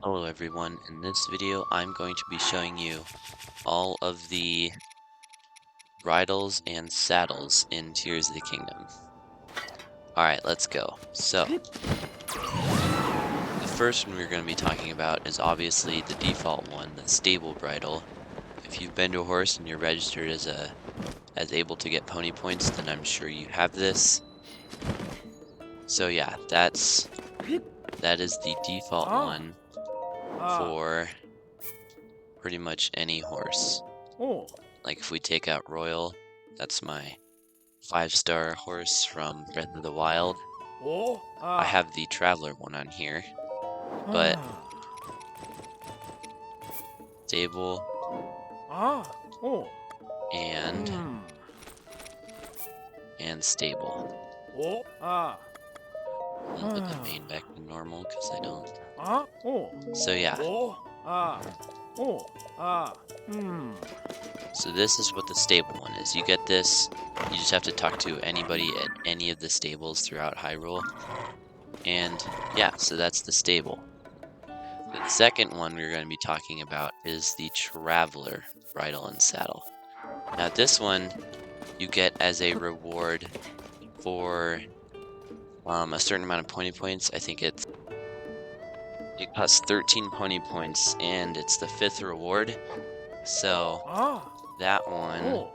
Hello everyone, in this video I'm going to be showing you all of the bridles and saddles in Tears of the Kingdom. Alright, let's go. So, the first one we're going to be talking about is obviously the default one, the stable bridle. If you've been to a horse and you're registered as able to get pony points, then I'm sure you have this. So yeah, that is the default one for pretty much any horse. Like if we take out Royal, that's my 5-star horse from Breath of the Wild. I have the Traveler one on here, but stable and stable. I'm gonna put the main back to normal because I don't. So yeah. So this is what the stable one is. You get this, you just have to talk to anybody at any of the stables throughout Hyrule. And yeah, so that's the stable. The second one we're going to be talking about is the Traveler bridle and saddle. Now this one you get as a reward for a certain amount of pony points. I think it costs 13 pony points and it's the 5th reward. So that one,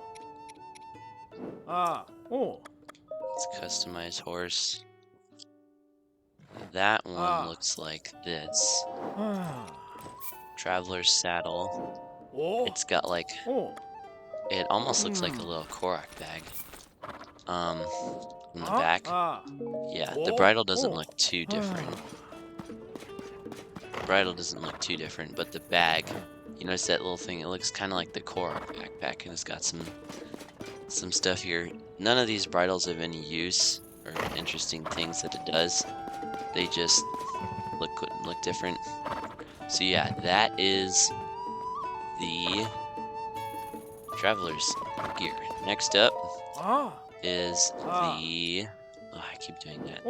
let's customize horse. That one looks like this. Traveler's saddle. It's got like, it almost looks like a little Korok bag. On the back. Yeah, the bridle doesn't look too different. The bridle doesn't look too different, but the bag, you notice that little thing, it looks kind of like the Korok backpack, and it's got some stuff here. None of these bridles have any use or interesting things that it does. They just look different. So yeah, that is the Traveler's gear. Next up is the... Oh, I keep doing that.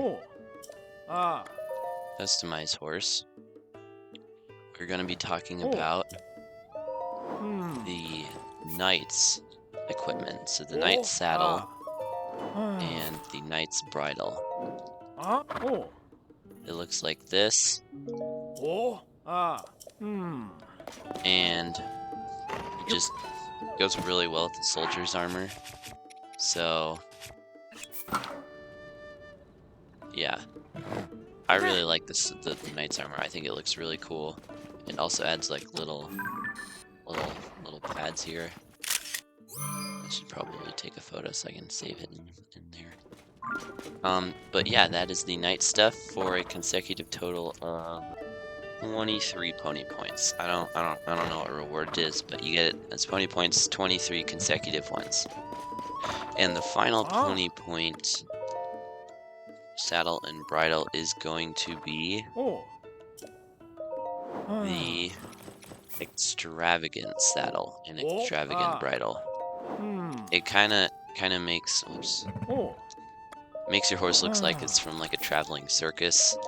Customize horse. We're going to be talking about the Knight's equipment. So the Knight's saddle and the Knight's bridle. It looks like this. And it just goes really well with the soldier's armor. So yeah, I really like this the knight's armor. I think it looks really cool. It also adds like little pads here. I should probably take a photo so I can save it in there. But yeah, that is the knight stuff for a consecutive total of 23 pony points. I don't know what reward it is, but you get it as pony points, 23 consecutive ones. And the final pony point saddle and bridle is going to be the Extravagant saddle and Extravagant bridle. It kind of makes your horse looks like it's from like a traveling circus.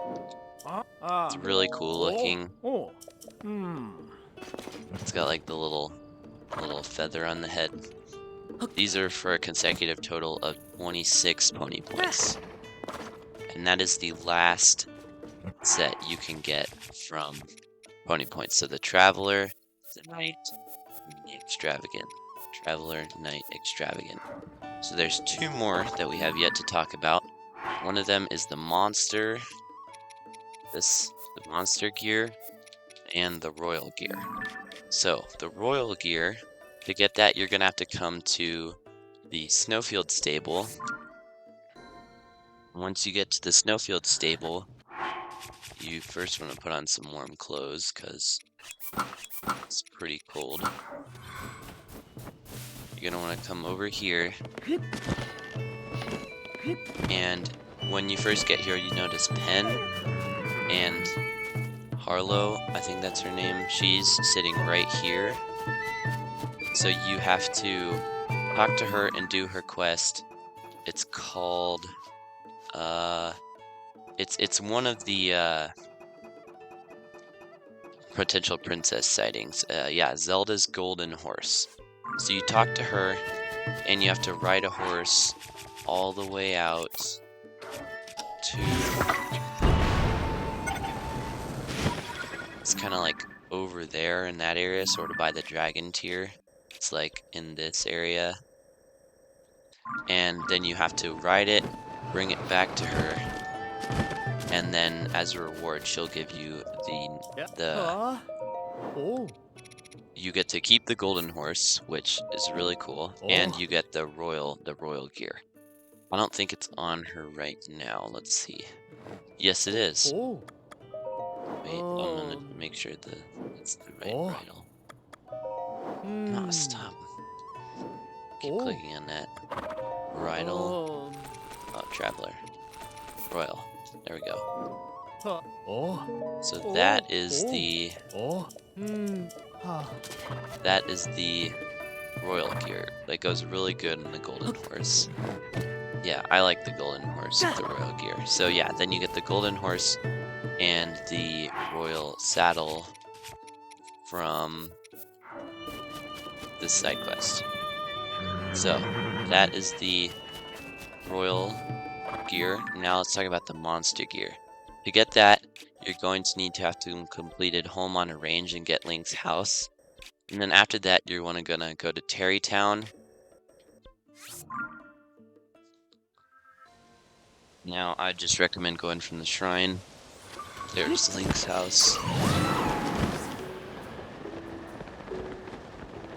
It's really cool looking. It's got like the little feather on the head. These are for a consecutive total of 26 pony points. And that is the last set you can get from pony points. So the Traveler, the Knight, the Extravagant. Traveler, Knight, Extravagant. So there's 2 more that we have yet to talk about. One of them is the Monster, the Monster gear, and the Royal gear. So the Royal gear, to get that you're going to have to come to the Snowfield stable. Once you get to the Snowfield stable, you first want to put on some warm clothes because it's pretty cold. You're going to want to come over here, and when you first get here you notice Pen and Harlow, I think that's her name, she's sitting right here. So you have to talk to her and do her quest. It's called it's one of the potential princess sightings. Yeah, Zelda's golden horse. So you talk to her, and you have to ride a horse all the way out to... It's kind of like over there in that area, sort of by the dragon tier. It's like in this area. And then you have to ride it, bring it back to her, and then as a reward, she'll give you you get to keep the golden horse, which is really cool, and you get the royal gear. I don't think it's on her right now. Let's see. Yes, it is. Wait, I'm gonna make sure it's the right bridle. No, stop. Keep clicking on that. Bridle. Oh, traveler. Royal. There we go. So that is the royal gear. That goes really good in the golden horse. Yeah, I like the golden horse with the royal gear. So yeah, then you get the golden horse and the royal saddle from this side quest. So that is the royal gear. Now let's talk about the monster gear. To get that, you're going to need to have to completed Home on a Range and get Link's house. And then after that, you're gonna go to Terrytown. Now, I just recommend going from the shrine. There's Link's house.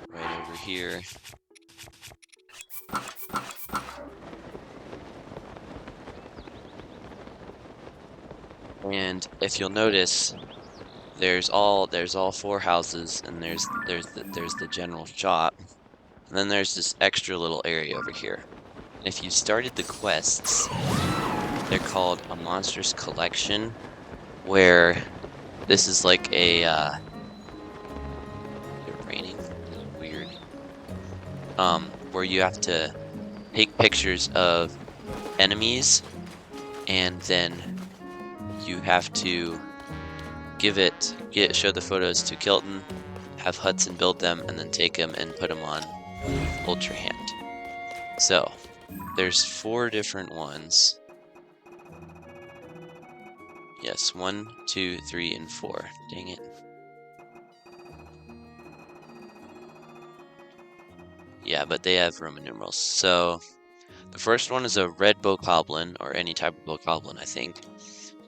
Right over here. And if you'll notice, there's all 4 houses, and there's the general shop, and then there's this extra little area over here. And if you started the quests, they're called a monsters collection, where this is like a it's raining, weird. Where you have to take pictures of enemies, and then you have to show the photos to Kilton, have Hudson build them, and then take them and put them on Ultra Hand. So, there's 4 different ones. Yes, 1, 2, 3, and 4. Dang it. Yeah, but they have Roman numerals. So, the first one is a red bokoblin, or any type of bokoblin, I think.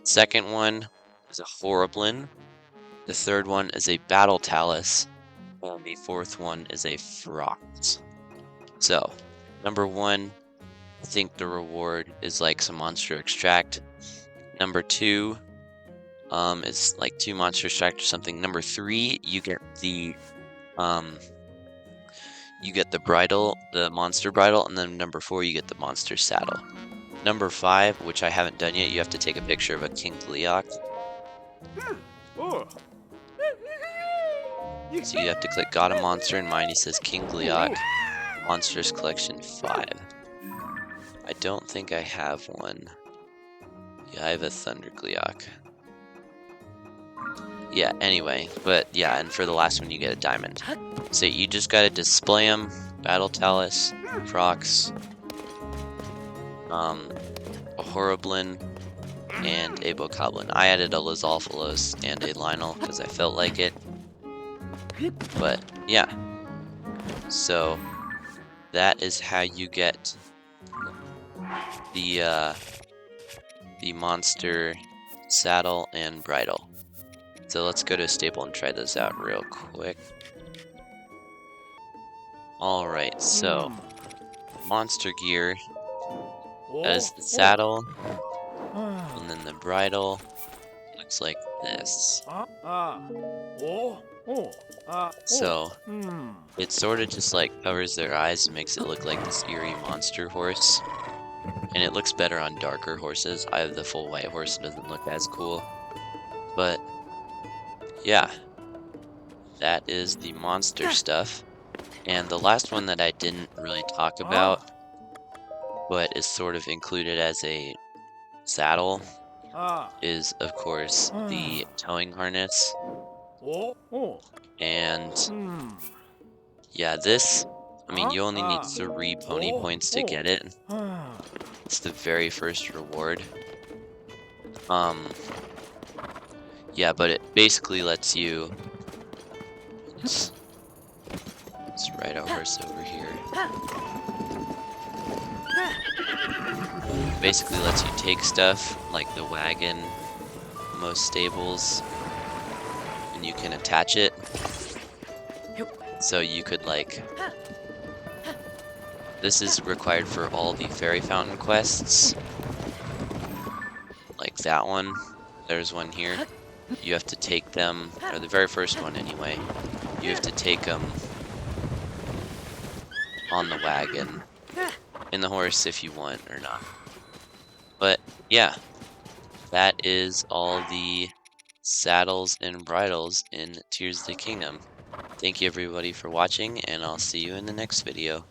Second one is a Horriblin. The third one is a Battle Talus. And the fourth one is a Frost. So, number 1, I think the reward is like some monster extract. Number 2 is like 2 monster extract or something. Number 3, you get the bridle, the monster bridle, and then number 4, you get the monster saddle. Number 5, which I haven't done yet, you have to take a picture of a King Gleeok. So you have to click Got a Monster, and mine he says King Gleeok, Monsters Collection 5. I don't think I have one. Yeah, I have a Thunder Gleeok. Yeah, anyway, but yeah, and for the last one you get a diamond. So you just gotta display them, Battle Talus, Prox, a Horriblin, and a Bokoblin. I added a Lizalphalos and a Lionel because I felt like it. But yeah, so that is how you get the monster saddle and bridle. So let's go to a stable and try those out real quick. Alright, so monster gear, that is the saddle, and then the bridle looks like this. So it sort of just like covers their eyes and makes it look like this eerie monster horse. And it looks better on darker horses. I have the full white horse, it doesn't look as cool. But yeah, that is the monster stuff. And the last one that I didn't really talk about, but is sort of included as a saddle, is of course the towing harness. And yeah, this, I mean, you only need 3 pony points to get it. It's the very first reward. Um, yeah, but it basically lets you, let's ride our horse over here. Basically lets you take stuff like the wagon, most stables, and you can attach it. So you could like, this is required for all the fairy fountain quests. Like that one, there's one here. You have to take them, or the very first one anyway. You have to take them on the wagon, in the horse if you want or not. But yeah, that is all the saddles and bridles in Tears of the Kingdom. Thank you everybody for watching, and I'll see you in the next video.